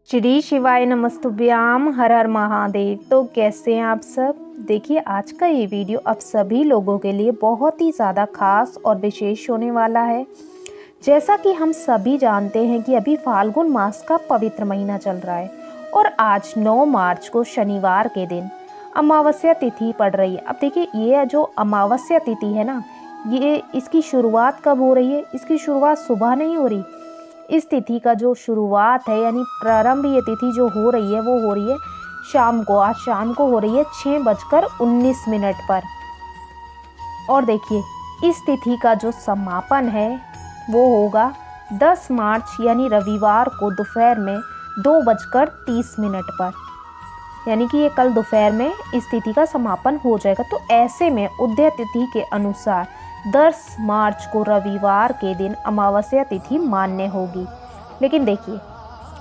श्री शिवाय नमस्तुभ्याम, हर हर महादेव। तो कैसे हैं आप सब। देखिए, आज का ये वीडियो आप सभी लोगों के लिए बहुत ही ज़्यादा खास और विशेष होने वाला है। जैसा कि हम सभी जानते हैं कि अभी फाल्गुन मास का पवित्र महीना चल रहा है और आज 9 मार्च को शनिवार के दिन अमावस्या तिथि पड़ रही है। अब देखिए, ये जो अमावस्या तिथि है ना, ये इसकी शुरुआत कब हो रही है। इसकी शुरुआत सुबह नहीं हो रही। इस तिथि का जो शुरुआत है यानी प्रारंभ ये तिथि जो हो रही है वो हो रही है शाम को। आज शाम को हो रही है 6:19 पर। और देखिए, इस तिथि का जो समापन है वो होगा 10 मार्च यानी रविवार को दोपहर में 2:30 पर। यानी कि ये कल दोपहर में इस तिथि का समापन हो जाएगा। तो ऐसे में उदय तिथि के अनुसार 10 मार्च को रविवार के दिन अमावस्या तिथि मान्य होगी। लेकिन देखिए,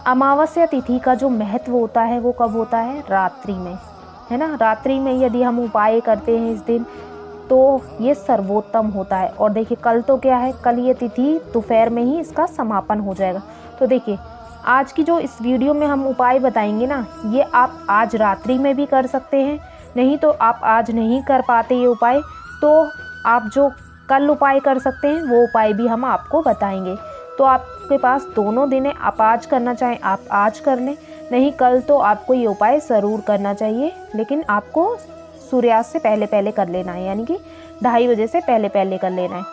अमावस्या तिथि का जो महत्व होता है वो कब होता है, रात्रि में, है ना। रात्रि में यदि हम उपाय करते हैं इस दिन तो ये सर्वोत्तम होता है। और देखिए, कल तो क्या है, कल ये तिथि दोपहर में ही इसका समापन हो जाएगा। तो देखिए, आज की जो इस वीडियो में हम उपाय बताएंगे ना, ये आप आज रात्रि में भी कर सकते हैं। नहीं तो आप आज नहीं कर पाते ये उपाय, तो आप जो कल उपाय कर सकते हैं वो उपाय भी हम आपको बताएंगे। तो आपके पास दोनों दिन है, आप आज करना चाहें आप आज कर लें, नहीं कल तो आपको ये उपाय ज़रूर करना चाहिए। लेकिन आपको सूर्यास्त से पहले पहले कर लेना है, यानी कि 2:30 बजे से पहले पहले कर लेना है।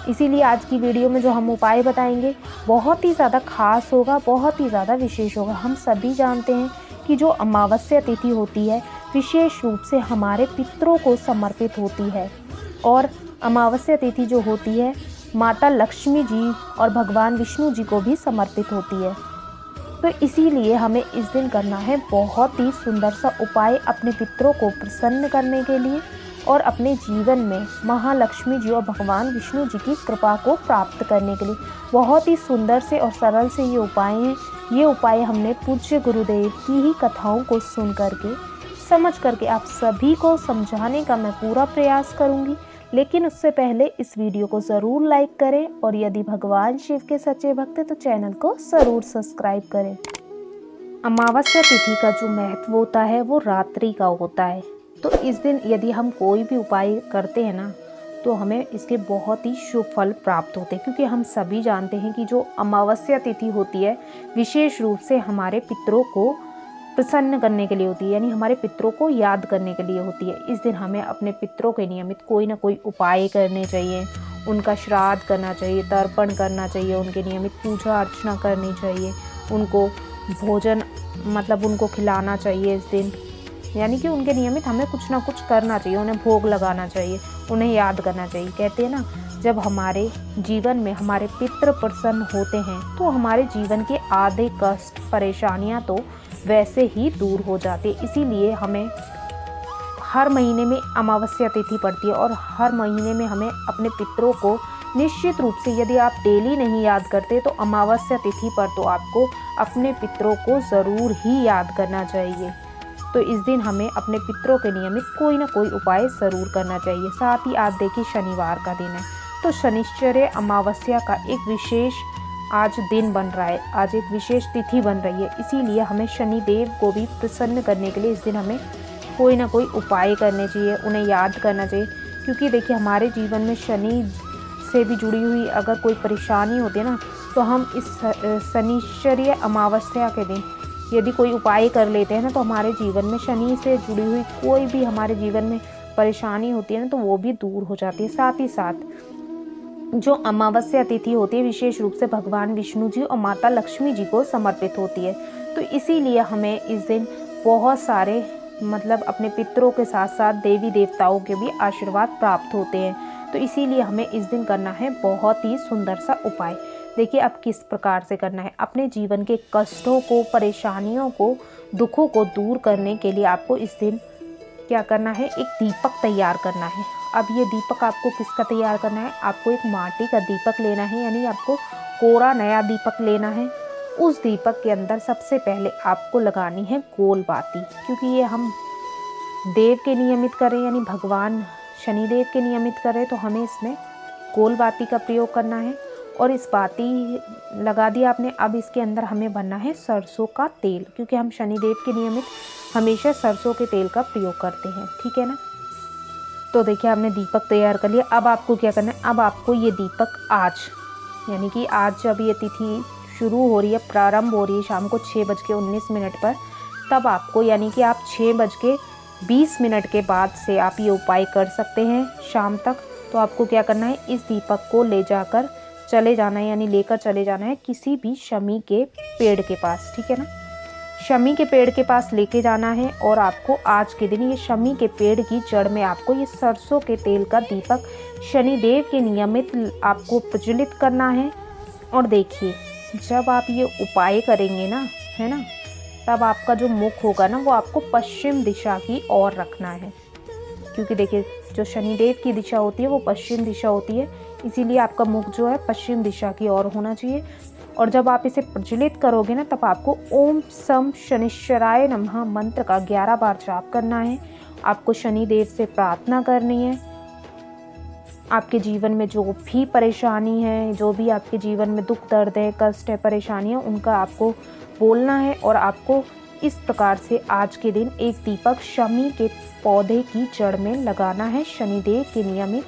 इसीलिए आज की वीडियो में जो हम उपाय बताएंगे बहुत ही ज़्यादा खास होगा, बहुत ही ज़्यादा विशेष होगा। हम सभी जानते हैं कि जो अमावस्या तिथि होती है विशेष रूप से हमारे पितरों को समर्पित होती है। और अमावस्या तिथि जो होती है माता लक्ष्मी जी और भगवान विष्णु जी को भी समर्पित होती है। तो इसीलिए हमें इस दिन करना है बहुत ही सुंदर सा उपाय अपने पितरों को प्रसन्न करने के लिए और अपने जीवन में महालक्ष्मी जी और भगवान विष्णु जी की कृपा को प्राप्त करने के लिए। बहुत ही सुंदर से और सरल से ये उपाय हैं। ये उपाय हमने पूज्य गुरुदेव की ही कथाओं को सुन करके समझ करके आप सभी को समझाने का मैं पूरा प्रयास करूँगी। लेकिन उससे पहले इस वीडियो को ज़रूर लाइक करें और यदि भगवान शिव के सच्चे भक्त हैं तो चैनल को ज़रूर सब्सक्राइब करें। अमावस्या तिथि का जो महत्व होता है वो रात्रि का होता है। तो इस दिन यदि हम कोई भी उपाय करते हैं ना तो हमें इसके बहुत ही शुभ फल प्राप्त होते हैं। क्योंकि हम सभी जानते हैं कि जो अमावस्या तिथि होती है विशेष रूप से हमारे पितरों को प्रसन्न करने के लिए होती है, यानी हमारे पितरों को याद करने के लिए होती है। इस दिन हमें अपने पितरों के नियमित कोई ना कोई उपाय करने चाहिए, उनका श्राद्ध करना चाहिए, तर्पण करना चाहिए, उनके नियमित पूजा अर्चना करनी चाहिए, उनको भोजन मतलब उनको खिलाना चाहिए इस दिन। यानी कि उनके नियमित हमें कुछ ना कुछ करना चाहिए, उन्हें भोग लगाना चाहिए, उन्हें याद करना चाहिए। कहते हैं ना, जब हमारे जीवन में हमारे पितृ प्रसन्न होते हैं तो हमारे जीवन के आधे कष्ट परेशानियां तो वैसे ही दूर हो जाती है। इसीलिए हमें हर महीने में अमावस्या तिथि पड़ती है और हर महीने में हमें अपने पितरों को निश्चित रूप से, यदि आप डेली नहीं याद करते तो अमावस्या तिथि पर तो आपको अपने पितरों को ज़रूर ही याद करना चाहिए। तो इस दिन हमें अपने पितरों के नियमित कोई ना कोई उपाय ज़रूर करना चाहिए। साथ ही आज देखिए, शनिवार का दिन है तो शनिश्चर्य अमावस्या का एक विशेष आज दिन बन रहा है, आज एक विशेष तिथि बन रही है। इसीलिए हमें शनिदेव को भी प्रसन्न करने के लिए इस दिन हमें कोई ना कोई उपाय करने चाहिए, उन्हें याद करना चाहिए। क्योंकि देखिए, हमारे जीवन में शनि से भी जुड़ी हुई अगर कोई परेशानी होती है ना तो हम इस शनिश्चर्य अमावस्या के दिन यदि कोई उपाय कर लेते हैं ना तो हमारे जीवन में शनि से जुड़ी हुई कोई भी हमारे जीवन में परेशानी होती है ना तो वो भी दूर हो जाती है। साथ ही साथ जो अमावस्या तिथि होती है विशेष रूप से भगवान विष्णु जी और माता लक्ष्मी जी को समर्पित होती है। तो इसीलिए हमें इस दिन बहुत सारे मतलब अपने पितरों के साथ साथ देवी देवताओं के भी आशीर्वाद प्राप्त होते हैं। तो इसीलिए हमें इस दिन करना है बहुत ही सुंदर सा उपाय। देखिए, अब किस प्रकार से करना है। अपने जीवन के कष्टों को, परेशानियों को, दुखों को दूर करने के लिए आपको इस दिन क्या करना है, एक दीपक तैयार करना है। अब ये दीपक आपको किसका तैयार करना है, आपको एक माटी का दीपक लेना है, यानी आपको कोरा नया दीपक लेना है। उस दीपक के अंदर सबसे पहले आपको लगानी है गोल बाती। क्योंकि ये हम देव के नियमित करें यानी भगवान शनिदेव के नियमित करें तो हमें इसमें गोल बाती का प्रयोग करना है। और इस बाती लगा दिया आपने। अब इसके अंदर हमें भरना है सरसों का तेल, क्योंकि हम शनिदेव के नियमित हमेशा सरसों के तेल का प्रयोग करते हैं, ठीक है ना। तो देखिए हमने दीपक तैयार कर लिया। अब आपको क्या करना है, अब आपको ये दीपक आज, यानी कि आज जब ये तिथि शुरू हो रही है, प्रारंभ हो रही है शाम को 6:19 पर, तब आपको यानी कि आप 6:20 के बाद से आप ये उपाय कर सकते हैं शाम तक। तो आपको क्या करना है, इस दीपक को ले जाकर चले जाना है, यानी लेकर चले जाना है किसी भी शमी के पेड़ के पास, ठीक है ना। शमी के पेड़ के पास लेके जाना है और आपको आज के दिन ये शमी के पेड़ की जड़ में आपको ये सरसों के तेल का दीपक शनिदेव के नियमित आपको प्रज्वलित करना है। और देखिए जब आप ये उपाय करेंगे ना, है ना, तब आपका जो मुख होगा ना वो आपको पश्चिम दिशा की ओर रखना है, क्योंकि देखिए जो शनिदेव की दिशा होती है वो पश्चिम दिशा होती है, इसीलिए आपका मुख जो है पश्चिम दिशा की ओर होना चाहिए। और जब आप इसे प्रज्वलित करोगे ना, तब आपको ओम सम शनिश्चराय नमः मंत्र का 11 बार जाप करना है। आपको शनिदेव से प्रार्थना करनी है, आपके जीवन में जो भी परेशानी है, जो भी आपके जीवन में दुख दर्द है, कष्ट है, परेशानी है, उनका आपको बोलना है। और आपको इस प्रकार से आज के दिन एक दीपक शमी के पौधे की जड़ में लगाना है शनिदेव के नियमित।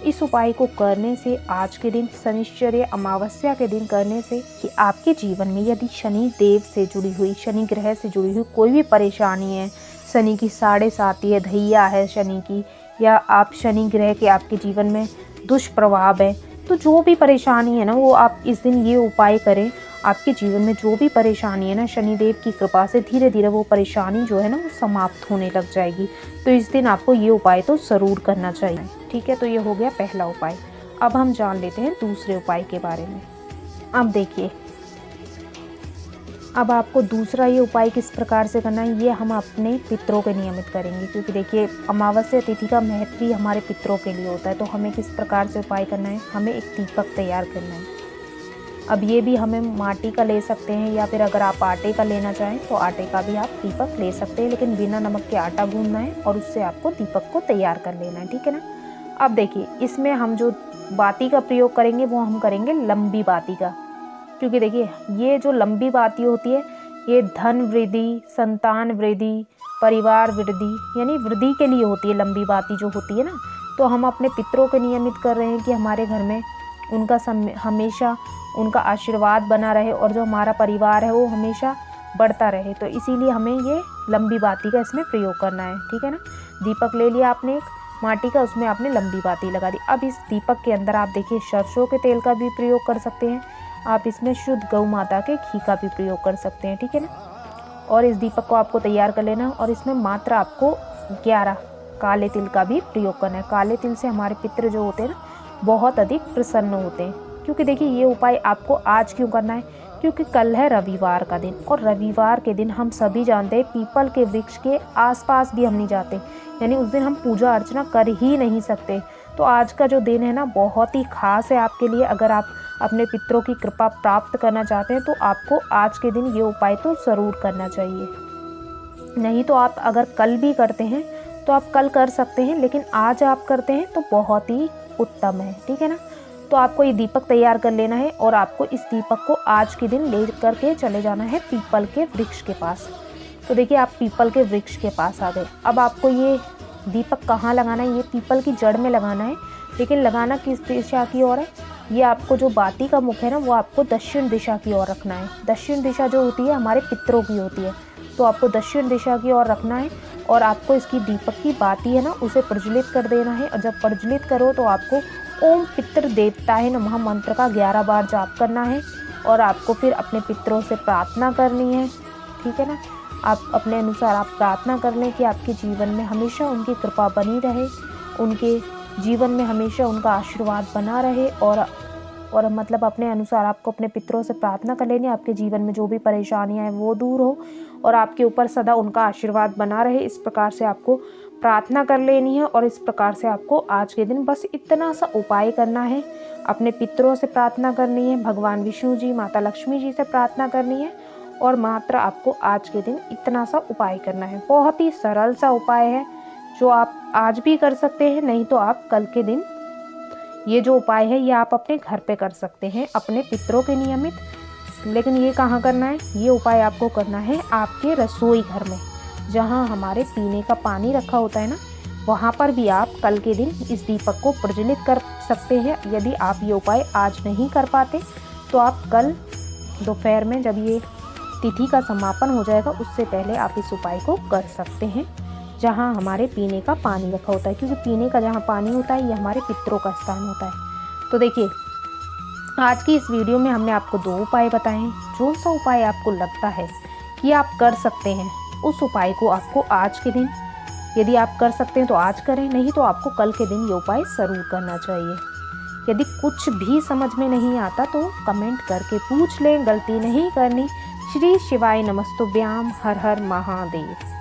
इस उपाय को करने से आज के दिन शनिश्चर्य अमावस्या के दिन करने से कि आपके जीवन में यदि शनि देव से जुड़ी हुई, शनि ग्रह से जुड़ी हुई कोई भी परेशानी है, शनि की 7.5 है, धैया है शनि की, या आप शनि ग्रह के आपके जीवन में दुष्प्रभाव है, तो जो भी परेशानी है ना वो आप इस दिन ये उपाय करें। आपके जीवन में जो भी परेशानी है ना, शनिदेव की कृपा से धीरे धीरे वो परेशानी जो है ना वो समाप्त होने लग जाएगी। तो इस दिन आपको ये उपाय तो ज़रूर करना चाहिए, ठीक है। तो ये हो गया पहला उपाय। अब हम जान लेते हैं दूसरे उपाय के बारे में। अब देखिए, अब आपको दूसरा ये उपाय किस प्रकार से करना है, ये हम अपने पितरों के नियमित करेंगे, क्योंकि देखिए अमावस्या तिथि का महत्व भी हमारे पितरों के लिए होता है। तो हमें किस प्रकार से उपाय करना है, हमें एक दीपक तैयार करना है। अब ये भी हमें माटी का ले सकते हैं, या फिर अगर आप आटे का लेना चाहें तो आटे का भी आप दीपक ले सकते हैं, लेकिन बिना नमक के आटा गूंदना है और उससे आपको दीपक को तैयार कर लेना है, ठीक है ना। अब देखिए इसमें हम जो बाती का प्रयोग करेंगे वो हम करेंगे लंबी बाती का, क्योंकि देखिए ये जो लंबी बाती होती है ये धन वृद्धि, संतान वृद्धि, परिवार वृद्धि, यानी वृद्धि के लिए होती है लंबी बाती जो होती है ना। तो हम अपने पितरों के नियमित कर रहे हैं कि हमारे घर में उनका हमेशा उनका आशीर्वाद बना रहे और जो हमारा परिवार है वो हमेशा बढ़ता रहे। तो इसीलिए हमें ये लंबी बाती का इसमें प्रयोग करना है, ठीक है ना। दीपक ले लिया आपने एक माटी का, उसमें आपने लंबी बाती लगा दी। अब इस दीपक के अंदर आप देखिए सरसों के तेल का भी प्रयोग कर सकते हैं, आप इसमें शुद्ध गौ माता के घी का भी प्रयोग कर सकते हैं, ठीक है ना। और इस दीपक को आपको तैयार कर लेना और इसमें मात्र आपको 11 काले तिल का भी प्रयोग करना है। काले तिल से हमारे पितृ जो होते हैं ना बहुत अधिक प्रसन्न होते हैं, क्योंकि देखिए ये उपाय आपको आज क्यों करना है, क्योंकि कल है रविवार का दिन, और रविवार के दिन हम सभी जानते हैं पीपल के वृक्ष के आसपास भी हम नहीं जाते, यानी उस दिन हम पूजा अर्चना कर ही नहीं सकते। तो आज का जो दिन है ना बहुत ही खास है आपके लिए। अगर आप अपने पितरों की कृपा प्राप्त करना चाहते हैं तो आपको आज के दिन ये उपाय तो ज़रूर करना चाहिए। नहीं तो आप अगर कल भी करते हैं तो आप कल कर सकते हैं, लेकिन आज आप करते हैं तो बहुत ही उत्तम है, ठीक है ना। तो आपको ये दीपक तैयार कर लेना है और आपको इस दीपक को आज के दिन ले करके चले जाना है पीपल के वृक्ष के पास। तो देखिए आप पीपल के वृक्ष के पास आ गए। अब आपको ये दीपक कहाँ लगाना है, ये पीपल की जड़ में लगाना है, लेकिन लगाना किस दिशा की ओर है, ये आपको जो बाती का मुख है ना वो आपको दक्षिण दिशा की ओर रखना है। दक्षिण दिशा जो होती है हमारे पितरों की होती है, तो आपको दक्षिण दिशा की ओर रखना है और आपको इसकी दीपक की बाती है ना उसे प्रज्वलित कर देना है। और जब प्रज्वलित करो तो आपको ओम पितृ देवताय नमः मंत्र का 11 बार जाप करना है और आपको फिर अपने पितरों से प्रार्थना करनी है, ठीक है ना। आप अपने अनुसार आप प्रार्थना कर लें कि आपके जीवन में हमेशा उनकी कृपा बनी रहे, उनके जीवन में हमेशा उनका आशीर्वाद बना रहे, और मतलब अपने अनुसार आपको अपने पितरों से प्रार्थना कर लेनी, आपके जीवन में जो भी परेशानियां हैं वो दूर हो और आपके ऊपर सदा उनका आशीर्वाद बना रहे। इस प्रकार से आपको प्रार्थना कर लेनी है और इस प्रकार से आपको आज के दिन बस इतना सा उपाय करना है। अपने पितरों से प्रार्थना करनी है, भगवान विष्णु जी, माता लक्ष्मी जी से प्रार्थना करनी है और मात्र आपको आज के दिन इतना सा उपाय करना है। बहुत ही सरल सा उपाय है जो आप आज भी कर सकते हैं, नहीं तो आप कल के दिन ये जो उपाय है ये आप अपने घर पे कर सकते हैं अपने पितरों के नियमित। लेकिन ये कहाँ करना है, ये उपाय आपको करना है आपके रसोई घर में, जहाँ हमारे पीने का पानी रखा होता है ना, वहाँ पर भी आप कल के दिन इस दीपक को प्रज्वलित कर सकते हैं। यदि आप ये उपाय आज नहीं कर पाते तो आप कल दोपहर में जब ये तिथि का समापन हो जाएगा उससे पहले आप इस उपाय को कर सकते हैं, जहाँ हमारे पीने का पानी रखा होता है। क्योंकि पीने का जहाँ पानी होता है ये हमारे पितरों का स्थान होता है। तो देखिए, आज की इस वीडियो में हमने आपको 2 उपाय बताए हैं। जो सा उपाय आपको लगता है कि आप कर सकते हैं, उस उपाय को आपको आज के दिन, यदि आप कर सकते हैं तो आज करें, नहीं तो आपको कल के दिन ये उपाय ज़रूर करना चाहिए। यदि कुछ भी समझ में नहीं आता तो कमेंट करके पूछ लें, गलती नहीं करनी। श्री शिवाय नमस्तुभ्याम। हर हर महादेव।